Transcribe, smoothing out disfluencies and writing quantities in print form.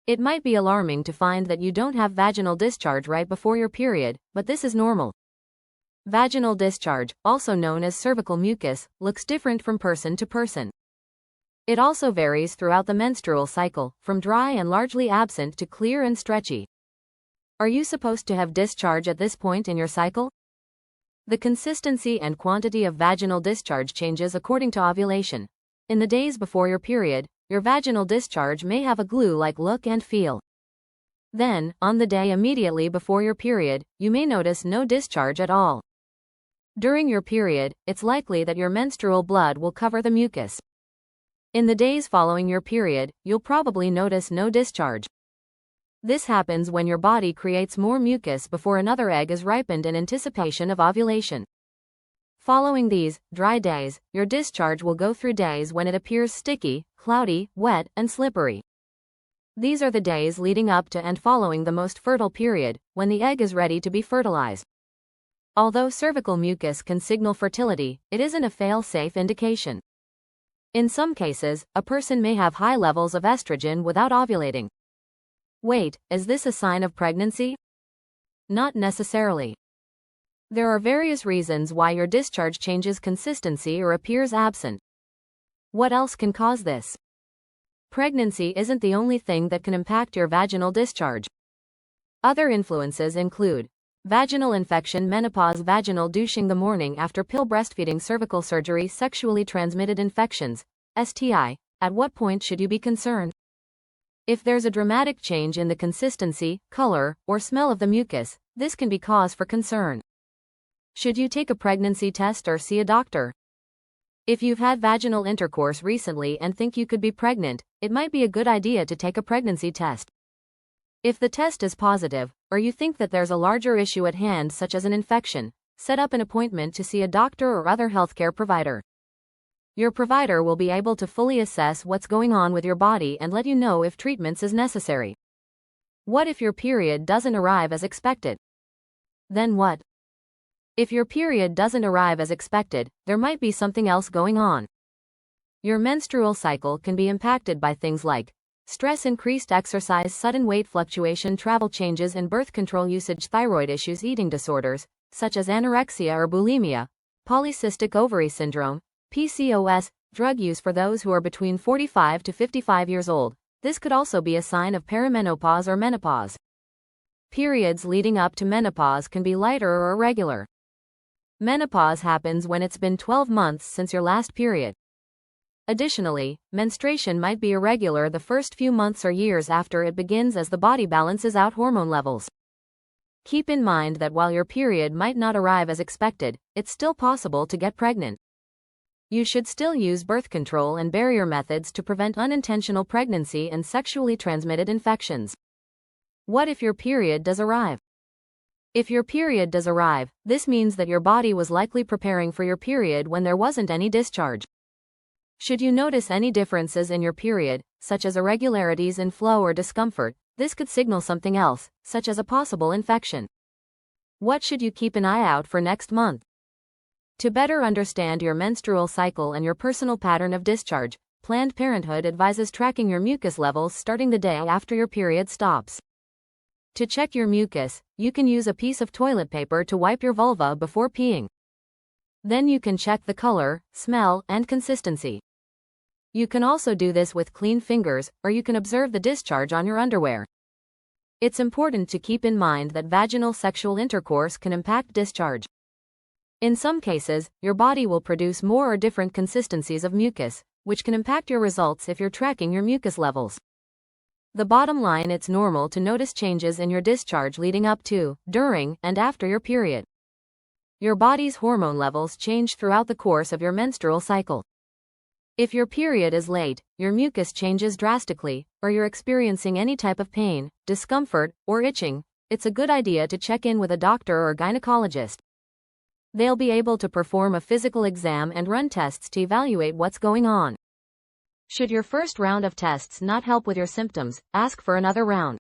It might be alarming to find that you don't have vaginal discharge right before your period, but this is normal. Vaginal discharge, also known as cervical mucus, looks different from person to person. It also varies throughout the menstrual cycle, from dry and largely absent to clear and stretchy. Are you supposed to have discharge at this point in your cycle? The consistency and quantity of vaginal discharge changes according to ovulation. In the days before your period, your vaginal discharge may have a glue-like look and feel. Then, on the day immediately before your period, you may notice no discharge at all. During your period, it's likely that your menstrual blood will cover the mucus. In the days following your period, you'll probably notice no discharge. This happens when your body creates more mucus before another egg is ripened in anticipation of ovulation. Following these dry days, your discharge will go through days when it appears sticky, cloudy, wet, and slippery. These are the days leading up to and following the most fertile period, when the egg is ready to be fertilized. Although cervical mucus can signal fertility, it isn't a fail-safe indication. In some cases, a person may have high levels of estrogen without ovulating. Wait, is this a sign of pregnancy? Not necessarily. There are various reasons why your discharge changes consistency or appears absent. What else can cause this? Pregnancy isn't the only thing that can impact your vaginal discharge. Other influences include vaginal infection, menopause, vaginal douching the morning after pill, breastfeeding, cervical surgery, sexually transmitted infections, STI. At what point should you be concerned? If there's a dramatic change in the consistency, color, or smell of the mucus, this can be cause for concern. Should you take a pregnancy test or see a doctor? If you've had vaginal intercourse recently and think you could be pregnant, it might be a good idea to take a pregnancy test. If the test is positive, or you think that there's a larger issue at hand such as an infection, set up an appointment to see a doctor or other healthcare provider. Your provider will be able to fully assess what's going on with your body and let you know if treatments is necessary. What if your period doesn't arrive as expected? Then what? If your period doesn't arrive as expected, there might be something else going on. Your menstrual cycle can be impacted by things like stress, increased exercise, sudden weight fluctuation, travel changes in birth control usage, thyroid issues, eating disorders, such as anorexia or bulimia, polycystic ovary syndrome, PCOS, drug use for those who are between 45 to 55 years old. This could also be a sign of perimenopause or menopause. Periods leading up to menopause can be lighter or irregular. Menopause happens when it's been 12 months since your last period. Additionally, menstruation might be irregular the first few months or years after it begins as the body balances out hormone levels. Keep in mind that while your period might not arrive as expected, it's still possible to get pregnant. You should still use birth control and barrier methods to prevent unintentional pregnancy and sexually transmitted infections. What if your period does arrive? If your period does arrive, this means that your body was likely preparing for your period when there wasn't any discharge. Should you notice any differences in your period, such as irregularities in flow or discomfort, this could signal something else, such as a possible infection. What should you keep an eye out for next month? To better understand your menstrual cycle and your personal pattern of discharge, Planned Parenthood advises tracking your mucus levels starting the day after your period stops. To check your mucus, you can use a piece of toilet paper to wipe your vulva before peeing. Then you can check the color, smell, and consistency. You can also do this with clean fingers, or you can observe the discharge on your underwear. It's important to keep in mind that vaginal sexual intercourse can impact discharge. In some cases, your body will produce more or different consistencies of mucus, which can impact your results if you're tracking your mucus levels. The bottom line: it's normal to notice changes in your discharge leading up to, during, and after your period. Your body's hormone levels change throughout the course of your menstrual cycle. If your period is late, your mucus changes drastically, or you're experiencing any type of pain, discomfort, or itching, it's a good idea to check in with a doctor or gynecologist. They'll be able to perform a physical exam and run tests to evaluate what's going on. Should your first round of tests not help with your symptoms, ask for another round.